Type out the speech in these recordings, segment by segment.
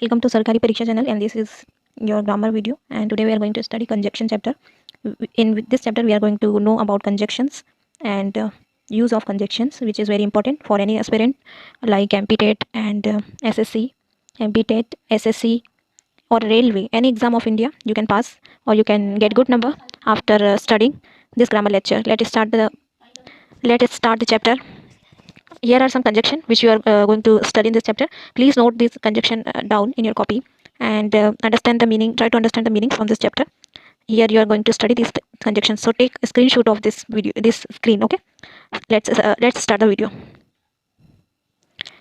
Welcome to Sarkari Pariksha channel, and this is your grammar video. And today we are going to study conjunction chapter. In this chapter we are going to know about conjunctions and use of conjunctions, which is very important for any aspirant like MPTET and SSC, MPTET, SSC or railway. Any exam of India you can pass or you can get good number after studying this grammar lecture. Let us start the chapter. Here are some conjunction which you are going to study in this chapter. Please note this conjunction down in your copy and understand the meaning. Try to understand the meaning from this chapter. Here you are going to study these conjunctions, so take a screenshot of this video, this screen. Okay, let's start the video.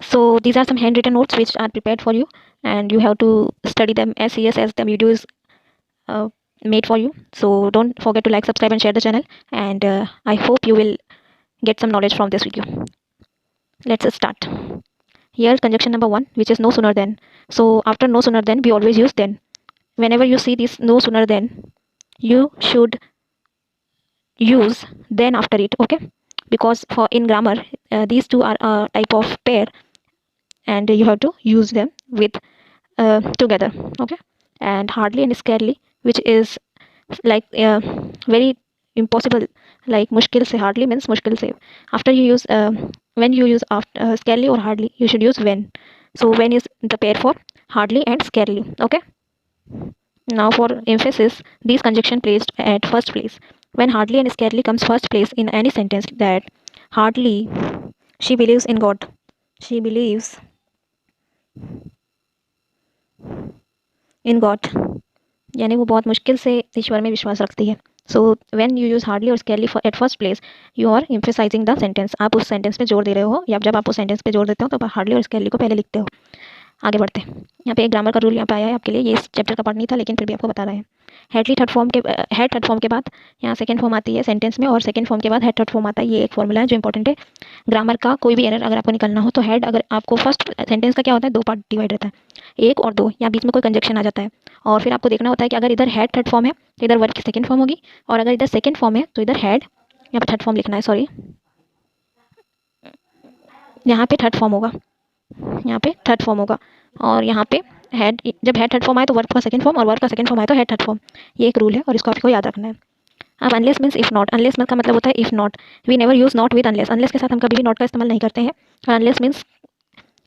So these are some handwritten notes which are prepared for you, and you have to study them as serious as the video is made for you. So don't forget to like, subscribe and share the channel, and I hope you will get some knowledge from this video. Let's start. Here conjunction number 1, which is no sooner than. So after no sooner than we always use then. Whenever you see this no sooner than, you should use then after it. Okay, because for in grammar these two are a type of pair and you have to use them with together. Okay, and hardly and scarcely, which is like very impossible, like mushkil se. Hardly means mushkil se. After you use when you use after scarcely or hardly, you should use when. So when is the pair for hardly and scarcely. Okay, now for emphasis, these conjunction placed at first place. When hardly and scarcely comes first place in any sentence, that hardly she believes in God. She believes in God, यानी वो बहुत मुश्किल से ईश्वर में विश्वास रखती है. So when you use hardly और scarcely at first place, you are emphasizing the sentence. आप उस सेंटेंस पे जोर दे रहे हो, या जब आप उस सेंटेंस पे जोर देते हो तो आप हार्डली और स्केरली को पहले लिखते हो. आगे बढ़ते हैं. यहाँ पे एक ग्रामर का रूल यहाँ पे आया है आपके लिए. ये इस चैप्टर का पार्ट नहीं था, लेकिन फिर भी आपको बता रहे हैं. हेड थर्ड फॉर्म के बाद यहाँ सेकंड फॉर्म आती है सेंटेंस में, और सेकंड फॉर्म के बाद हेड थर्ड फॉर्म आता है. ये एक फॉर्मूला है जो इंपॉर्टेंट है. ग्रामर का कोई भी एरर अगर आपको निकलना हो तो हेड, अगर आपको फर्स्ट सेंटेंस का क्या होता है, 2 पार्ट डिवाइड रहता है, 1 और 2, या बीच में कोई कंजक्शन आ जाता है, और फिर आपको देखना होता है कि अगर इधर हेड थर्ड फॉर्म है तो इधर वर्ब की सेकंड फॉर्म होगी, और अगर इधर सेकंड फॉर्म है तो इधर हेड, यहाँ पे थर्ड फॉर्म लिखना है, सॉरी, यहाँ पे थर्ड फॉर्म होगा, यहाँ पे थर्ड फॉर्म होगा, और यहाँ पे हेड, जब हेड थर्ड फॉर्म आए तो वर्ब का सेकंड फॉर्म, और वर्ब का सेकंड फॉर्म आए तो हेड थर्ड फॉर्म. ये एक रूल है और इसको आपको याद रखना है. अब unless means if not. Unless का मतलब होता है if not. We never use not with unless. Unless के साथ हम कभी भी नॉट का इस्तेमाल नहीं करते हैं. और अनलेस मीन्स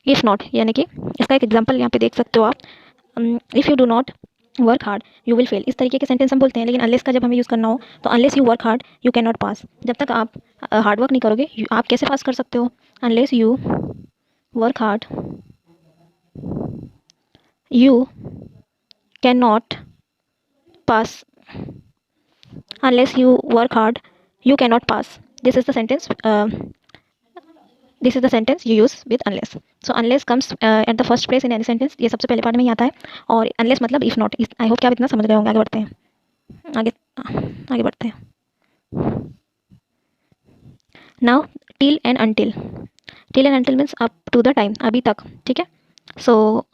इफ़ नॉट, यानी कि इसका एक एग्जांपल यहाँ पे देख सकते हो आप. If you do not work hard you will fail. इस तरीके के सेंटेंस हम बोलते हैं, लेकिन अनलेस का जब हमें यूज़ करना हो तो unless you work hard you can not pass. जब तक आप हार्ड वर्क नहीं करोगे आप कैसे पास कर सकते हो. Unless you work hard you cannot pass. Unless you work hard you cannot pass. This is the sentence you use with unless. So unless comes at the first place in any sentence. ये सबसे पहले part में ही आता है, और unless मतलब if not. I hope कि आप इतना समझ गए होंगे. आगे बढ़ते हैं. आगे बढ़ते हैं. Now till and until. Till and until means up to the time, अभी तक. ठीक है. सो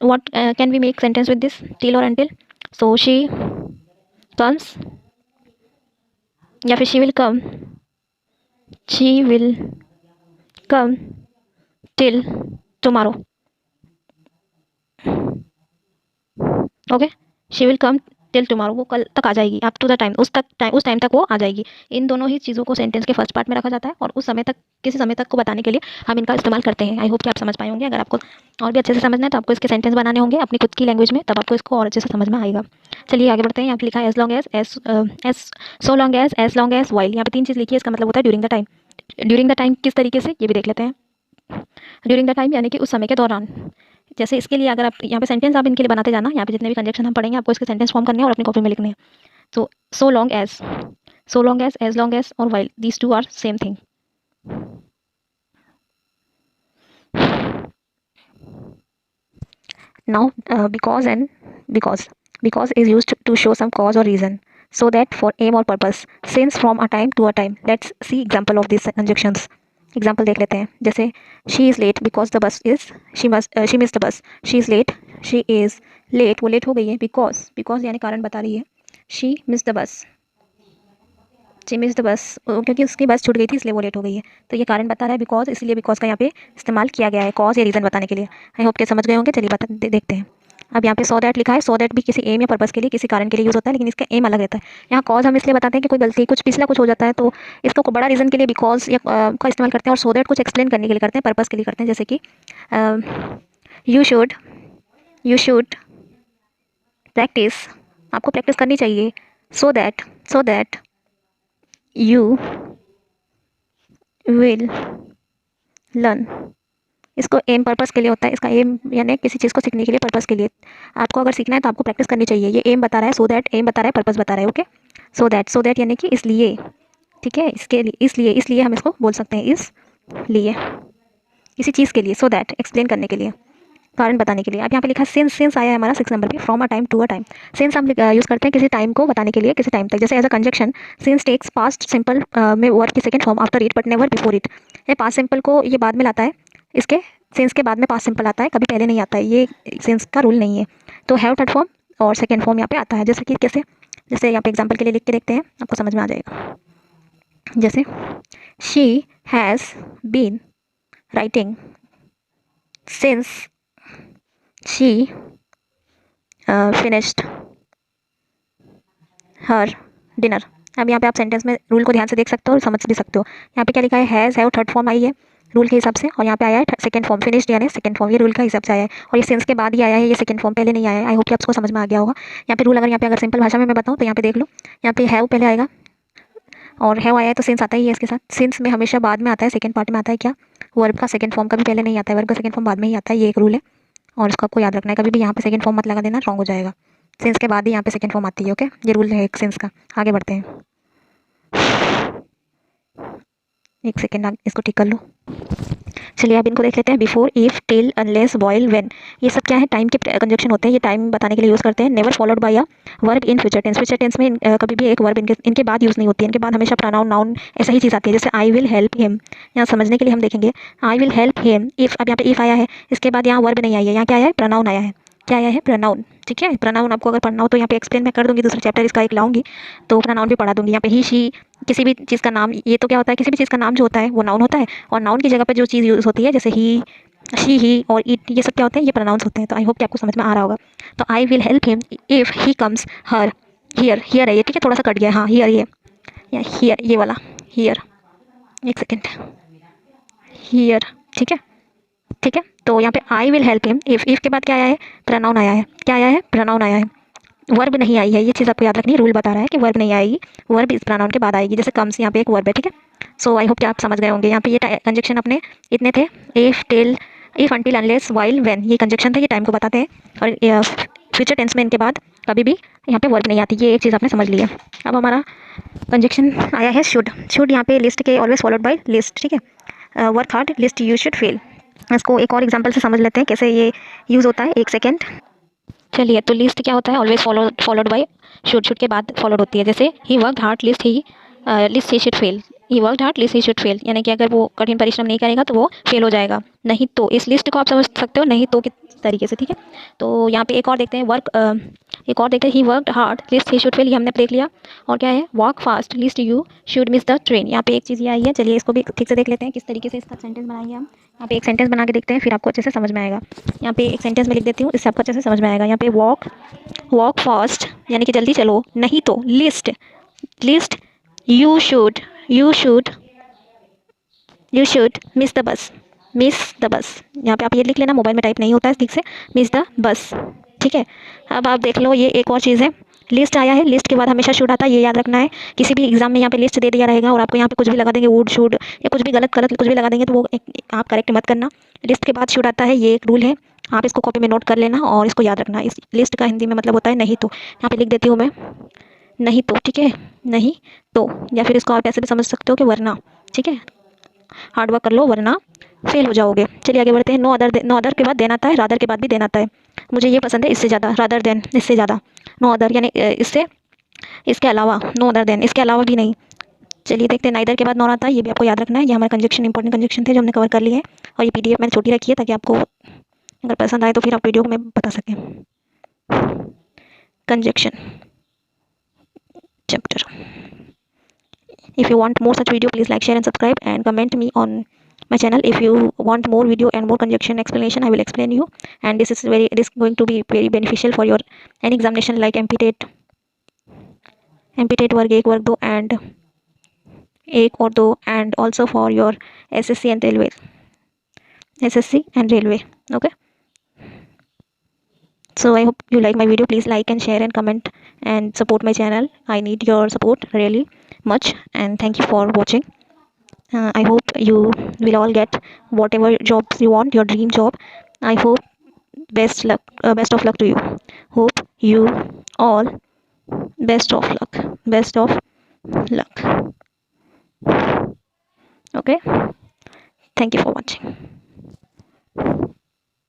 what can we make sentence with this till or until. So she comes, या फिर she will come till tomorrow. Okay, she will come till tomorrow. वो कल तक आ जाएगी. up to the time, उस टाइम तक वो आ जाएगी. इन दोनों ही चीज़ों को सेंटेंस के फर्स्ट पार्ट में रखा जाता है, और उस समय तक, किसी समय तक को बताने के लिए हम इनका इस्तेमाल करते हैं. आई होप कि आप समझ पाए होंगे. अगर आपको और भी अच्छे से समझना है तो आपको इसके सेंटेंस बनाने होंगे अपनी खुद की लैंग्वेज में, तब आपको इसको और अच्छे से समझ में आएगा. चलिए आगे बढ़ते हैं. यहाँ पे लिखा है as long as so long as while. यहाँ पे 3 चीज़ लिखी है. इसका मतलब होता है during the time. During the time किस तरीके से, ये भी देख लेते हैं. ड्यूरिंग द टाइम यानी कि उस समय के दौरान. जैसे इसके लिए अगर आप यहाँ पे सेंटेंस आप इनके लिए बनाते जाना. यहाँ पे जितने भी कंजक्शन हम पढ़ेंगे आपको इसके सेंटेंस फॉर्म करने हैं और अपनी कॉपी में लिखने हैं. तो so long as as long as और while, these two are same thing. Now because is used to show some cause or reason, so that for aim or purpose, since, from a time to a time. Let's see example of these conjunctions. Example देख लेते हैं. जैसे she is late because the bus is, she miss the bus. She is late, she is late, वो late हो गई है because यानी कारण बता रही है. She miss the bus. She miss the bus, क्योंकि उसकी बस छूट गई थी इसलिए वो लेट हो गई है। तो ये कारण बता रहा है बिकॉज, इसलिए बिकॉज का यहाँ पे इस्तेमाल किया गया है, कॉज या रीज़न बताने के लिए। आई होप के समझ गए होंगे। चलिए देखते हैं। अब यहाँ पे सो दैट लिखा है। सो दैट भी किसी एम या पर्पस के लिए, किसी कारण के लिए यूज़ होता है, लेकिन इसका एम अलग रहता है। यहाँ कॉज हम इसलिए बताते हैं कि कोई गलती, कुछ पिछला कुछ हो जाता है तो इसको को बड़ा रीज़न के लिए बिकॉज या का इस्तेमाल करते हैं, और सो दैट कुछ एक्सप्लेन करने के लिए करते हैं, पर्पस के लिए करते हैं। जैसे कि यू शुड प्रैक्टिस, आपको प्रैक्टिस करनी चाहिए। So that you will learn, इसको एम पर्पस के लिए होता है। इसका एम यानी किसी चीज़ को सीखने के लिए, पर्पस के लिए। आपको अगर सीखना है तो आपको प्रैक्टिस करनी चाहिए। ये एम बता रहा है, सो दैट एम बता रहा है, पर्पस बता रहा है। ओके, सो दैट यानी कि इसलिए, ठीक है, इसके लिए, इसलिए हम इसको बोल सकते हैं, इसलिए, किसी चीज़ के लिए। सो दैट एक्सप्लेन करने के लिए, कारण बताने के लिए। अब यहाँ पे लिखा सिंस, सिंस आया है हमारा 6 नंबर पे, from a time to a time. Since हम यूज़ करते हैं किसी टाइम को बताने के लिए, किसी टाइम तक। जैसे as a conjunction, since takes past simple में वर्ब की second form after it but never before it. ये पास्ट सिंपल को ये बाद में लाता है, इसके सिंस के बाद में पास्ट सिंपल आता है, कभी पहले नहीं आता है। ये सिंस का रूल नहीं है। तो हैव थर्ड फॉर्म और सेकेंड फॉर्म यहाँ पे आता है। जैसे कि कैसे, जैसे यहाँ पे एग्जाम्पल के लिए लिख के देखते हैं, आपको समझ में आ जाएगा। जैसे she has been writing since she finished her dinner. अब यहाँ पे आप सेंटेंस में रूल को ध्यान से देख सकते हो और समझ भी सकते हो। यहाँ पे क्या लिखा है, has, have third form I है रूल के हिसाब से, और यहाँ पे आया है सेकंड फॉर्म, फिनिश्ड यानी सेकंड फॉर्म, ये रूल का हिसाब से आया है। और ये सिंस के बाद ही आया है, ये सेकंड फॉर्म पहले नहीं आया है। आई होप कि आपको समझ में आ गया होगा। यहाँ पे रूल अगर यहाँ पे अगर सिंपल भाषा में मैं बताऊँ तो यहाँ पे देख लो, यहाँ पे हैव पहले आएगा, और हैव आया है तो सिंस आता ही है इसके साथ। सिंस में हमेशा बाद में आता है, सेकंड पार्ट में आता है क्या, वर्ब का सेकंड फॉर्म कभी पहले नहीं आता है, वर्ब का सेकंड फॉर्म बाद में ही आता है। ये एक रूल है और इसको आपको याद रखना है। कभी भी यहाँ पे सेकंड फॉर्म मत लगा देना, रॉन्ग हो जाएगा। सिंस के बाद ही यहाँ पे सेकंड फॉर्म आती है। ओके, ये रूल है एक सिंस का। आगे बढ़ते हैं, एक सेकेंड आप इसको ठीक कर लो। चलिए अब इनको देख लेते हैं। Before, if, till, unless, while, when, ये सब क्या है, टाइम के कंजक्शन होते हैं। ये टाइम बताने के लिए यूज़ करते हैं। Never followed by a verb in future tense. Future tense में कभी भी एक वर्ब इनके बाद यूज़ नहीं होती है। इनके बाद हमेशा प्रोनाउन, नाउन ऐसा ही चीज़ आती है। जैसे आई विल हेल्प हिम, यहाँ समझने के लिए हम देखेंगे I will help him. If, अब यहाँ पे इफ़ आया है, इसके बाद यहाँ वर्ब नहीं आई है, यहाँ क्या आया है, प्रोनाउन आया है। क्या आया है, प्रोनाउन। ठीक है, प्रोनाउन आपको अगर पढ़ना हो तो यहाँ पे एक्सप्लेन मैं कर दूँगी, दूसरा चैप्टर इसका एक लाऊंगी तो प्रोनाउन भी पढ़ा दूँगी। यहाँ पे ही, शी, किसी भी चीज़ का नाम, ये तो क्या होता है, किसी भी चीज़ का नाम जो होता है वो नाउन होता है, और नाउन की जगह पे जो चीज़ यूज़ होती है जैसे ही, शी, ही और इट, ये सब क्या होते हैं, ये प्रोनाउंस होते हैं। तो आई होप कि आपको समझ में आ रहा होगा। तो I will help him if he comes her here. Here है ये, ठीक है, थोड़ा सा कट गया है। हाँ, हियर, ये या हियर, ये वाला हियर, एक सेकेंड, हियर, ठीक है, ठीक है। तो यहाँ पे I will help him, if के बाद क्या आया है, प्रोनाउन आया है। क्या आया है, प्रोनाउन आया है, वर्ब नहीं आई है। ये चीज़ आपको याद रखनी है, रूल बता रहा है कि वर्ब नहीं आएगी, वर्ब इस प्रोनाउन के बाद आएगी। जैसे कम्स, यहाँ पे एक वर्ब है, ठीक है। सो आई होप कि आप समझ गए होंगे। यहाँ पे ये कंजक्शन अपने इतने थे, if, till, if, until, unless, while, when, ये कंजक्शन थे, ये टाइम को बताते हैं। और फ्यूचर टेंस में इनके बाद कभी भी यहाँ पे वर्ब नहीं आती। ये एक चीज़ आपने समझ ली है। अब हमारा कंजक्शन आया है शुड। शुड यहाँ पे लिस्ट के ऑलवेज फॉलोड बाय लिस्ट, ठीक है। Work hard, list you should fail. इसको एक और एग्जाम्पल से समझ लेते हैं कैसे ये यूज़ होता है, एक सेकेंड। चलिए, तो लिस्ट क्या होता है, ऑलवेज फॉलोड बाय शुड के बाद फॉलोड होती है। जैसे he worked hard, list he should fail. He worked hard, list he should fail, यानी कि अगर वो कठिन परिश्रम नहीं करेगा तो वो फेल हो जाएगा। नहीं तो, इस लिस्ट को आप समझ सकते हो, नहीं तो किस तरीके से, ठीक है। तो यहाँ पे एक और देखते हैं, एक और देखते हैं, he worked hard, list he should fail, ये हमने देख लिया। और क्या है, walk fast, list you should miss the train. यहाँ पे एक चीज़ ये आई है। चलिए इसको भी ठीक से देख लेते हैं किस तरीके से इसका सेंटेंस बनाएंगे हम। यहाँ पे एक सेंटेंस बना के देखते हैं, फिर आपको अच्छे से समझ में आएगा। यहाँ पे एक सेंटेंस में लिख देती हूँ, इससे आपको अच्छे से समझ में आएगा। यहाँ पे वॉक फास्ट यानी कि जल्दी चलो, नहीं तो list, you should miss the बस, यहाँ पे आप ये लिख लेना, मोबाइल में टाइप नहीं होता है ठीक से, मिस द बस, ठीक है। अब आप देख लो, ये एक और चीज़ है, लिस्ट आया है, लिस्ट के बाद हमेशा शुड आता है, ये याद रखना है। किसी भी एग्जाम में यहाँ पे लिस्ट दे दिया रहेगा और आपको यहाँ पे कुछ भी लगा देंगे, वुड, शुड, या कुछ भी गलत कुछ भी लगा देंगे तो वो आप करेक्ट मत करना। लिस्ट के बाद शुड आता है, ये एक रूल है, आप इसको कॉपी में नोट कर लेना और इसको याद रखना। इस लिस्ट का हिंदी में मतलब होता है नहीं तो। यहाँ पे लिख देती हूँ मैं, नहीं तो, ठीक है, नहीं तो, या फिर इसको आप ऐसे भी समझ सकते हो कि वरना, ठीक है, हार्ड वर्क कर लो वरना फेल हो जाओगे। चलिए आगे बढ़ते हैं। नो अदर के बाद देन आता है, रादर के बाद भी देन आता है। मुझे ये पसंद है, इससे ज़्यादा, रादर देन, इससे ज़्यादा। नो अदर यानी इससे, इसके अलावा, नो अदर देन, इसके अलावा भी नहीं। चलिए देखते हैं, नाइदर के बाद नॉन आता है, ये भी आपको याद रखना है। ये हमारे कंजक्शन, इंपॉर्टेंट कंजक्शन थे जो हमने कवर कर लिए हैं। और ये PDF मैंने छोटी रखी है ताकि आपको अगर पसंद आए तो फिर आप वीडियो को मैं बता सकें। Conjunction chapter, If you want more such video, please like, share and subscribe, and comment me on my channel. If you want more video and more conjunction explanation, I will explain you. And this going to be very beneficial for your any examination like MPTET वर्ग 1 वर्ग 2 and 1 और 2, and also for your SSC and railway. Okay, so I hope you like my video. Please like and share and comment and support my channel. I need your support really much, and thank you for watching. I hope you will all get whatever jobs you want, your dream job. I hope best of luck to you. Hope you all best of luck. Best of luck. Okay. Thank you for watching.